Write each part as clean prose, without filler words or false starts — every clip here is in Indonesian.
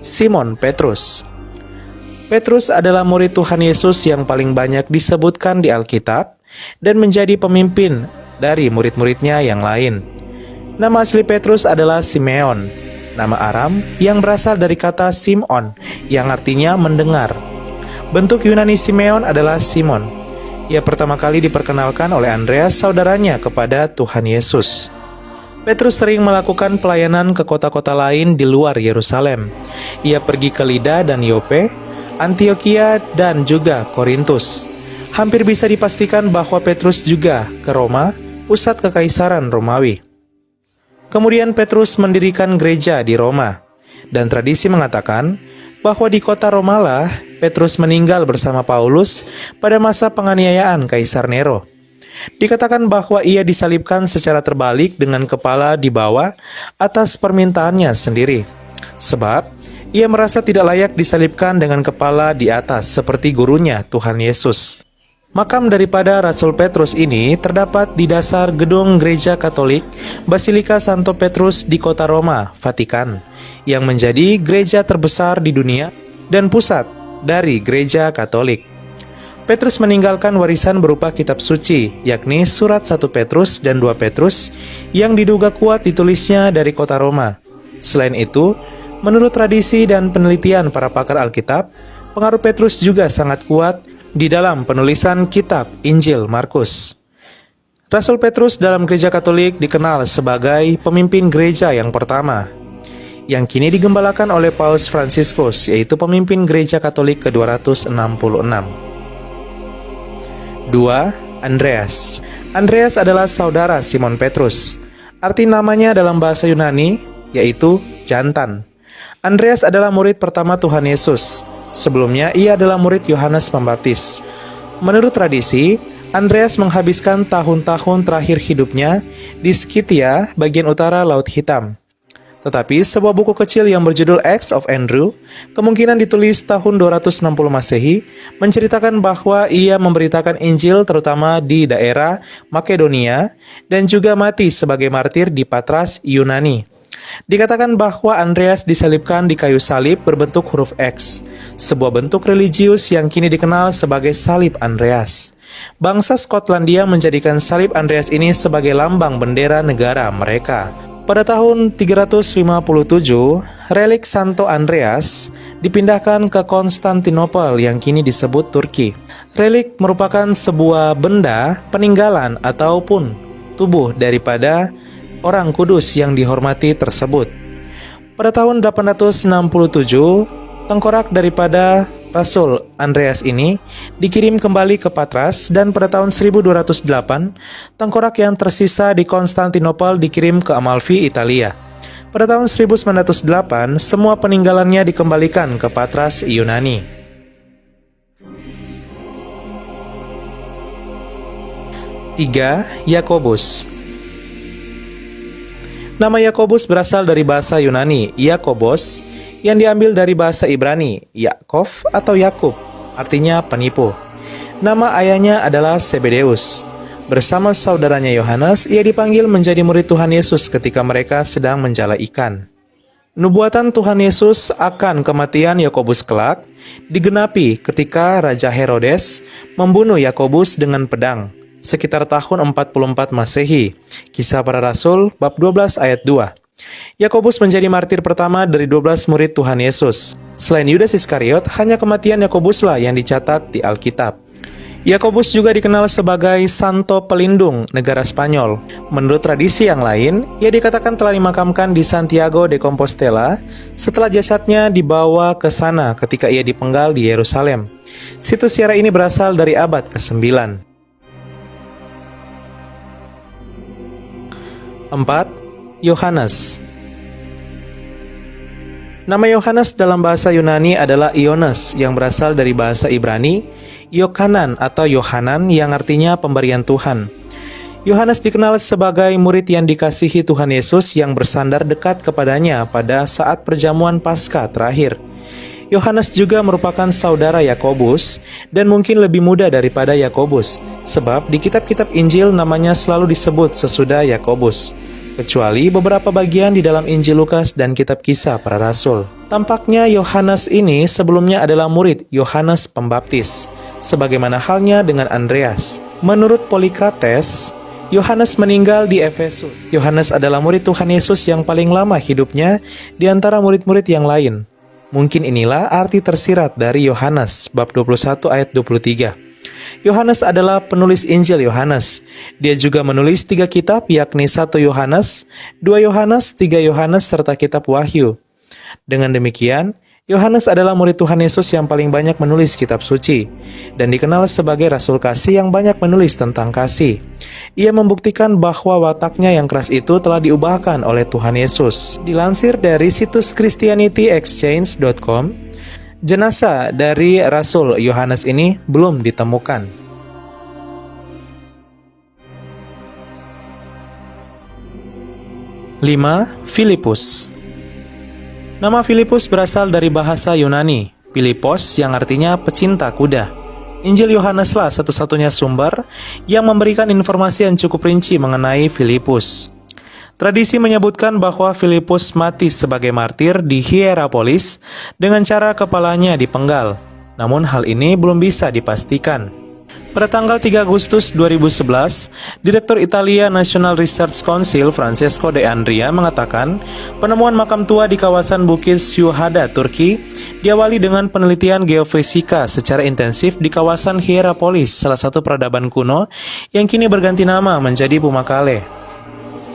Simon Petrus. Petrus adalah murid Tuhan Yesus yang paling banyak disebutkan di Alkitab dan menjadi pemimpin dari murid-muridnya yang lain. Nama asli Petrus adalah Simeon, nama Aram yang berasal dari kata Simon yang artinya mendengar. Bentuk Yunani Simeon adalah Simon. Ia pertama kali diperkenalkan oleh Andreas, saudaranya, kepada Tuhan Yesus. Petrus sering melakukan pelayanan ke kota-kota lain di luar Yerusalem. Ia pergi ke Lida dan Yope, Antioquia, dan juga Korintus. Hampir bisa dipastikan bahwa Petrus juga ke Roma, pusat kekaisaran Romawi. Kemudian Petrus mendirikan gereja di Roma, dan tradisi mengatakan bahwa di kota Romalah Petrus meninggal bersama Paulus pada masa penganiayaan Kaisar Nero. Dikatakan bahwa ia disalibkan secara terbalik dengan kepala di bawah atas permintaannya sendiri, sebab ia merasa tidak layak disalibkan dengan kepala di atas seperti gurunya Tuhan Yesus. Makam daripada Rasul Petrus ini terdapat di dasar gedung Gereja Katolik Basilika Santo Petrus di kota Roma, Vatikan, yang menjadi gereja terbesar di dunia dan pusat dari Gereja Katolik. Petrus meninggalkan warisan berupa kitab suci, yakni surat 1 Petrus dan 2 Petrus yang diduga kuat ditulisnya dari kota Roma. Selain itu, menurut tradisi dan penelitian para pakar Alkitab, pengaruh Petrus juga sangat kuat di dalam penulisan kitab Injil Markus. Rasul Petrus dalam Gereja Katolik dikenal sebagai pemimpin gereja yang pertama, yang kini digembalakan oleh Paus Fransiskus, yaitu pemimpin Gereja Katolik ke-266. 2. Andreas. Andreas adalah saudara Simon Petrus. Arti namanya dalam bahasa Yunani yaitu jantan. Andreas adalah murid pertama Tuhan Yesus. Sebelumnya ia adalah murid Yohanes Pembaptis. Menurut tradisi, Andreas menghabiskan tahun-tahun terakhir hidupnya di Skythia, bagian utara Laut Hitam. Tetapi sebuah buku kecil yang berjudul Acts of Andrew, kemungkinan ditulis tahun 260 Masehi, menceritakan bahwa ia memberitakan Injil terutama di daerah Makedonia dan juga mati sebagai martir di Patras, Yunani. Dikatakan bahwa Andreas disalibkan di kayu salib berbentuk huruf X, sebuah bentuk religius yang kini dikenal sebagai salib Andreas. Bangsa Skotlandia menjadikan salib Andreas ini sebagai lambang bendera negara mereka. Pada tahun 357, relik Santo Andreas dipindahkan ke Konstantinopel yang kini disebut Turki. Relik merupakan sebuah benda peninggalan ataupun tubuh daripada orang kudus yang dihormati tersebut. Pada tahun 867, tengkorak daripada Rasul Andreas ini dikirim kembali ke Patras, dan pada tahun 1208, tengkorak yang tersisa di Konstantinopel dikirim ke Amalfi, Italia. Pada tahun 1908, semua peninggalannya dikembalikan ke Patras, Yunani. 3. Yakobus. Nama Yakobus berasal dari bahasa Yunani, Yakobos, yang diambil dari bahasa Ibrani, Yakov atau Yakub, artinya penipu. Nama ayahnya adalah Zebedeus. Bersama saudaranya Yohanes, ia dipanggil menjadi murid Tuhan Yesus ketika mereka sedang menjala ikan. Nubuatan Tuhan Yesus akan kematian Yakobus kelak digenapi ketika Raja Herodes membunuh Yakobus dengan pedang, sekitar tahun 44 Masehi. Kisah Para Rasul bab 12 ayat 2. Yakobus menjadi martir pertama dari 12 murid Tuhan Yesus. Selain Yudas Iskariot, hanya kematian Yakobuslah yang dicatat di Alkitab. Yakobus juga dikenal sebagai Santo Pelindung negara Spanyol. Menurut tradisi yang lain, ia dikatakan telah dimakamkan di Santiago de Compostela setelah jasadnya dibawa ke sana ketika ia dipenggal di Yerusalem. Situs ziarah ini berasal dari abad ke-9. 4. Yohanes. Nama Yohanes dalam bahasa Yunani adalah Iones, yang berasal dari bahasa Ibrani Yohanan atau Yohanan, yang artinya pemberian Tuhan. Yohanes dikenal sebagai murid yang dikasihi Tuhan Yesus yang bersandar dekat kepadanya pada saat perjamuan Paskah terakhir. Yohanes juga merupakan saudara Yakobus dan mungkin lebih muda daripada Yakobus, sebab di kitab-kitab Injil namanya selalu disebut sesudah Yakobus, kecuali beberapa bagian di dalam Injil Lukas dan kitab Kisah Para Rasul. Tampaknya Yohanes ini sebelumnya adalah murid Yohanes Pembaptis, sebagaimana halnya dengan Andreas. Menurut Polikrates, Yohanes meninggal di Efesus. Yohanes adalah murid Tuhan Yesus yang paling lama hidupnya di antara murid-murid yang lain. Mungkin inilah arti tersirat dari Yohanes, bab 21 ayat 23. Yohanes adalah penulis Injil Yohanes. Dia juga menulis 3 kitab, yakni 1 Yohanes, 2 Yohanes, 3 Yohanes, serta kitab Wahyu. Dengan demikian, Yohanes adalah murid Tuhan Yesus yang paling banyak menulis kitab suci, dan dikenal sebagai rasul kasih yang banyak menulis tentang kasih. Ia membuktikan bahwa wataknya yang keras itu telah diubahkan oleh Tuhan Yesus. Dilansir dari situs ChristianityExchange.com, jenazah dari Rasul Yohanes ini belum ditemukan. 5. Filipus. Nama Filipus berasal dari bahasa Yunani, Philippos, yang artinya pecinta kuda. Injil Yohaneslah satu-satunya sumber yang memberikan informasi yang cukup rinci mengenai Filipus. Tradisi menyebutkan bahwa Filipus mati sebagai martir di Hierapolis dengan cara kepalanya dipenggal. Namun hal ini belum bisa dipastikan. Pada tanggal 3 Agustus 2011, Direktur Italia National Research Council Francesco De Andria mengatakan penemuan makam tua di kawasan Bukit Syuhada, Turki diawali dengan penelitian geofisika secara intensif di kawasan Hierapolis, salah satu peradaban kuno yang kini berganti nama menjadi Pumakale.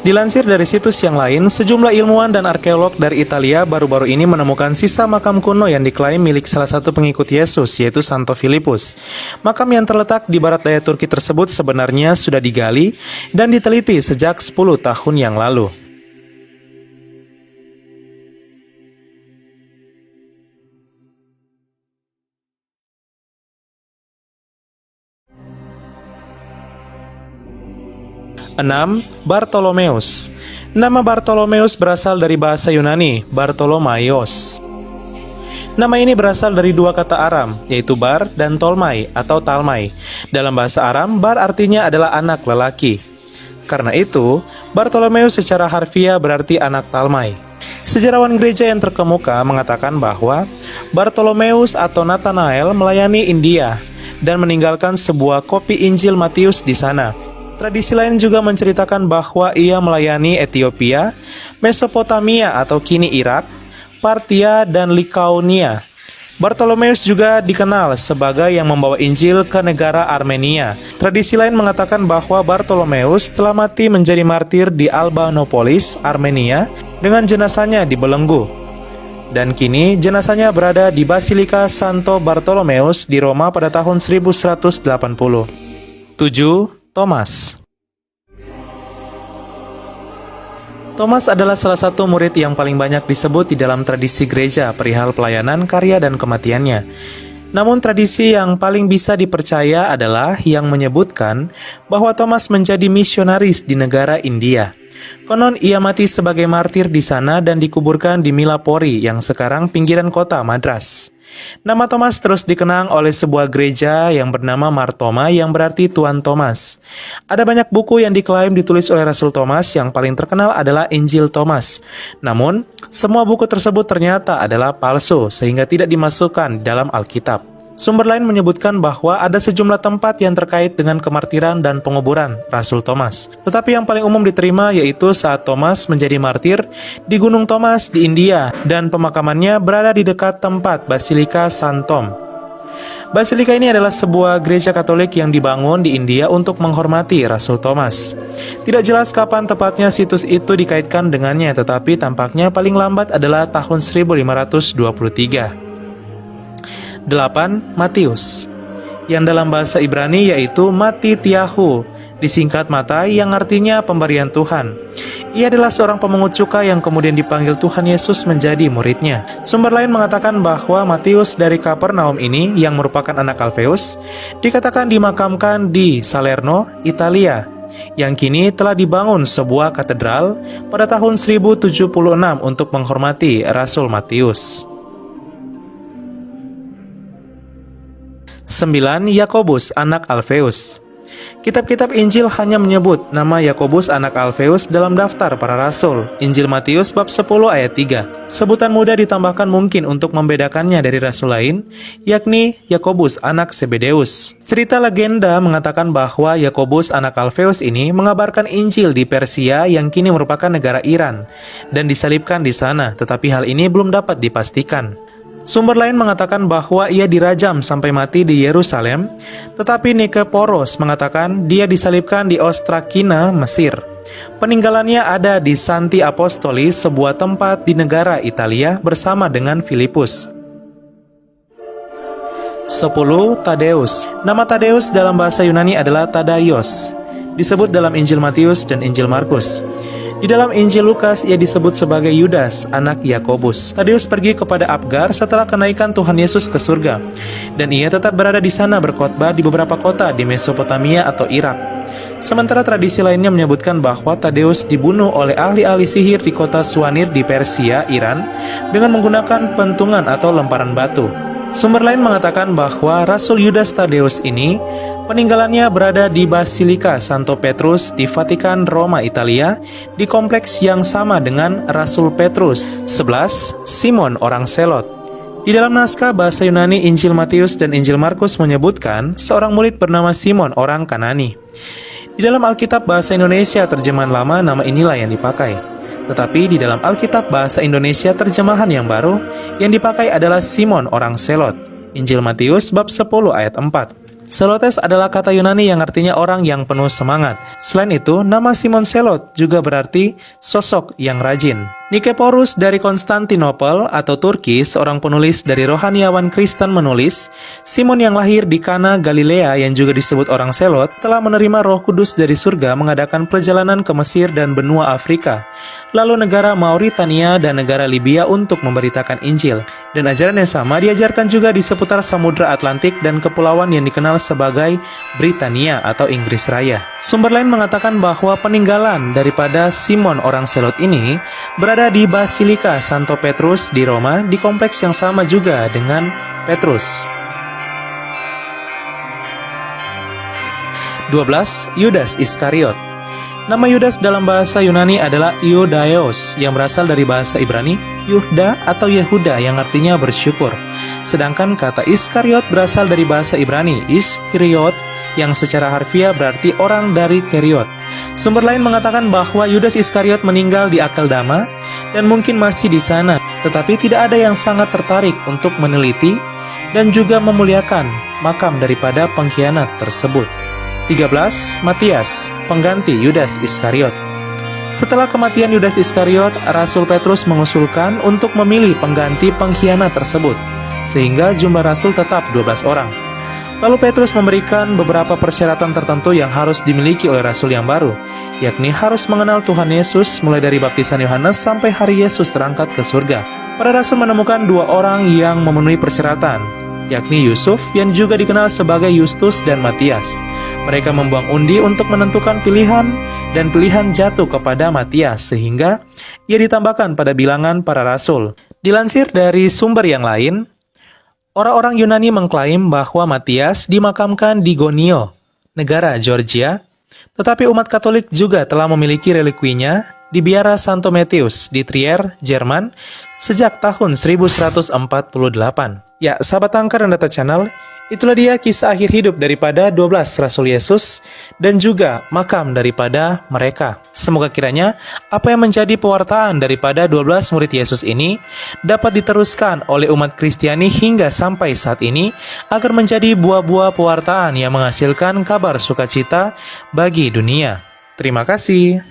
Dilansir dari situs yang lain, sejumlah ilmuwan dan arkeolog dari Italia baru-baru ini menemukan sisa makam kuno yang diklaim milik salah satu pengikut Yesus, yaitu Santo Filipus. Makam yang terletak di barat daya Turki tersebut sebenarnya sudah digali dan diteliti sejak 10 tahun yang lalu. Enam, Bartolomeus. Nama Bartolomeus berasal dari bahasa Yunani, Bartolomaios. Nama ini berasal dari 2 kata Aram, yaitu bar dan tolmai atau talmai. Dalam bahasa Aram, bar artinya adalah anak lelaki. Karena itu, Bartolomeus secara harfiah berarti anak talmai. Sejarawan gereja yang terkemuka mengatakan bahwa Bartolomeus atau Nathanael melayani India dan meninggalkan sebuah kopi Injil Matius di sana. Tradisi lain juga menceritakan bahwa ia melayani Ethiopia, Mesopotamia atau kini Irak, Partia, dan Likaonia. Bartolomeus juga dikenal sebagai yang membawa Injil ke negara Armenia. Tradisi lain mengatakan bahwa Bartolomeus telah mati menjadi martir di Albanopolis, Armenia, dengan jenazahnya dibelenggu. Dan kini jenazahnya berada di Basilika Santo Bartolomeus di Roma pada tahun 1180. 7. Thomas. Thomas adalah salah satu murid yang paling banyak disebut di dalam tradisi gereja perihal pelayanan, karya, dan kematiannya. Namun tradisi yang paling bisa dipercaya adalah yang menyebutkan bahwa Thomas menjadi misionaris di negara India. Konon ia mati sebagai martir di sana dan dikuburkan di Milapori yang sekarang pinggiran kota Madras. Nama Thomas terus dikenang oleh sebuah gereja yang bernama Martoma yang berarti Tuan Thomas. Ada banyak buku yang diklaim ditulis oleh Rasul Thomas, yang paling terkenal adalah Injil Thomas. Namun, semua buku tersebut ternyata adalah palsu sehingga tidak dimasukkan dalam Alkitab. Sumber lain menyebutkan bahwa ada sejumlah tempat yang terkait dengan kemartiran dan penguburan Rasul Thomas. Tetapi yang paling umum diterima yaitu saat Thomas menjadi martir di Gunung Thomas di India dan pemakamannya berada di dekat tempat Basilika San Tom. Basilika ini adalah sebuah gereja Katolik yang dibangun di India untuk menghormati Rasul Thomas. Tidak jelas kapan tepatnya situs itu dikaitkan dengannya, tetapi tampaknya paling lambat adalah tahun 1523. 8. Matius, yang dalam bahasa Ibrani yaitu Matityahu, disingkat Matai, yang artinya pemberian Tuhan. Ia adalah seorang pemungut cukai yang kemudian dipanggil Tuhan Yesus menjadi muridnya. Sumber lain mengatakan bahwa Matius dari Kapernaum ini, yang merupakan anak Alfeus, dikatakan dimakamkan di Salerno, Italia, yang kini telah dibangun sebuah katedral pada tahun 1076 untuk menghormati Rasul Matius. 9. Yakobus, anak Alfeus. Kitab-kitab Injil hanya menyebut nama Yakobus anak Alfeus dalam daftar para rasul. Injil Matius bab 10 ayat 3. Sebutan muda ditambahkan mungkin untuk membedakannya dari rasul lain, yakni Yakobus anak Zebedeus. Cerita legenda mengatakan bahwa Yakobus anak Alfeus ini mengabarkan Injil di Persia yang kini merupakan negara Iran dan disalibkan di sana, tetapi hal ini belum dapat dipastikan. Sumber lain mengatakan bahwa ia dirajam sampai mati di Yerusalem, tetapi Nikeporos mengatakan dia disalibkan di Ostrakina, Mesir. Peninggalannya ada di Santi Apostoli, sebuah tempat di negara Italia bersama dengan Filipus. 10. Tadeus. Nama Tadeus dalam bahasa Yunani adalah Tadaios, disebut dalam Injil Matius dan Injil Markus. Di dalam Injil Lukas, ia disebut sebagai Yudas, anak Yakobus. Tadeus pergi kepada Abgar setelah kenaikan Tuhan Yesus ke surga, dan ia tetap berada di sana berkhotbah di beberapa kota di Mesopotamia atau Irak. Sementara tradisi lainnya menyebutkan bahwa Tadeus dibunuh oleh ahli-ahli sihir di kota Suanir di Persia, Iran, dengan menggunakan pentungan atau lemparan batu. Sumber lain mengatakan bahwa Rasul Yudas Tadeus ini peninggalannya berada di Basilika Santo Petrus di Vatikan, Roma, Italia, di kompleks yang sama dengan Rasul Petrus. 11. Simon orang Selot. Di dalam naskah bahasa Yunani Injil Matius dan Injil Markus menyebutkan seorang murid bernama Simon orang Kanani. Di dalam Alkitab bahasa Indonesia terjemahan lama, nama inilah yang dipakai. Tetapi di dalam Alkitab bahasa Indonesia terjemahan yang baru, yang dipakai adalah Simon orang Selot. Injil Matius bab 10 ayat 4. Selotes adalah kata Yunani yang artinya orang yang penuh semangat. Selain itu, nama Simon Selot juga berarti sosok yang rajin. Nikeporus dari Konstantinopel atau Turki, seorang penulis dari rohaniawan Kristen menulis, Simon yang lahir di Kana, Galilea yang juga disebut orang Selot, telah menerima Roh Kudus dari surga mengadakan perjalanan ke Mesir dan benua Afrika, lalu negara Mauritania dan negara Libya untuk memberitakan Injil. Dan ajaran yang sama diajarkan juga di seputar Samudra Atlantik dan kepulauan yang dikenal sebagai Britania atau Inggris Raya. Sumber lain mengatakan bahwa peninggalan daripada Simon orang Selot ini berada di Basilika Santo Petrus di Roma, di kompleks yang sama juga dengan Petrus. 12. Yudas Iskariot. Nama Yudas dalam bahasa Yunani adalah Iudaios yang berasal dari bahasa Ibrani Yuhda atau Yehuda yang artinya bersyukur. Sedangkan kata Iskariot berasal dari bahasa Ibrani Iskriot yang secara harfiah berarti orang dari Keriot. Sumber lain mengatakan bahwa Yudas Iskariot meninggal di Akeldama dan mungkin masih di sana, tetapi tidak ada yang sangat tertarik untuk meneliti dan juga memuliakan makam daripada pengkhianat tersebut. 13. Matias, pengganti Yudas Iskariot. Setelah kematian Yudas Iskariot, Rasul Petrus mengusulkan untuk memilih pengganti pengkhianat tersebut, sehingga jumlah rasul tetap 12 orang. Lalu Petrus memberikan beberapa persyaratan tertentu yang harus dimiliki oleh rasul yang baru, yakni harus mengenal Tuhan Yesus mulai dari baptisan Yohanes sampai hari Yesus terangkat ke surga. Para rasul menemukan 2 orang yang memenuhi persyaratan, yakni Yusuf yang juga dikenal sebagai Yustus dan Matias. Mereka membuang undi untuk menentukan pilihan, dan pilihan jatuh kepada Matias sehingga ia ditambahkan pada bilangan para rasul. Dilansir dari sumber yang lain, orang-orang Yunani mengklaim bahwa Matias dimakamkan di Gonio, negara Georgia, tetapi umat Katolik juga telah memiliki relikwinya di Biara Santo Matius di Trier, Jerman, sejak tahun 1148. Ya, sahabat Angkar dan Data Channel, itulah dia kisah akhir hidup daripada 12 Rasul Yesus dan juga makam daripada mereka. Semoga kiranya apa yang menjadi pewartaan daripada 12 murid Yesus ini dapat diteruskan oleh umat Kristiani hingga sampai saat ini agar menjadi buah-buah pewartaan yang menghasilkan kabar sukacita bagi dunia. Terima kasih.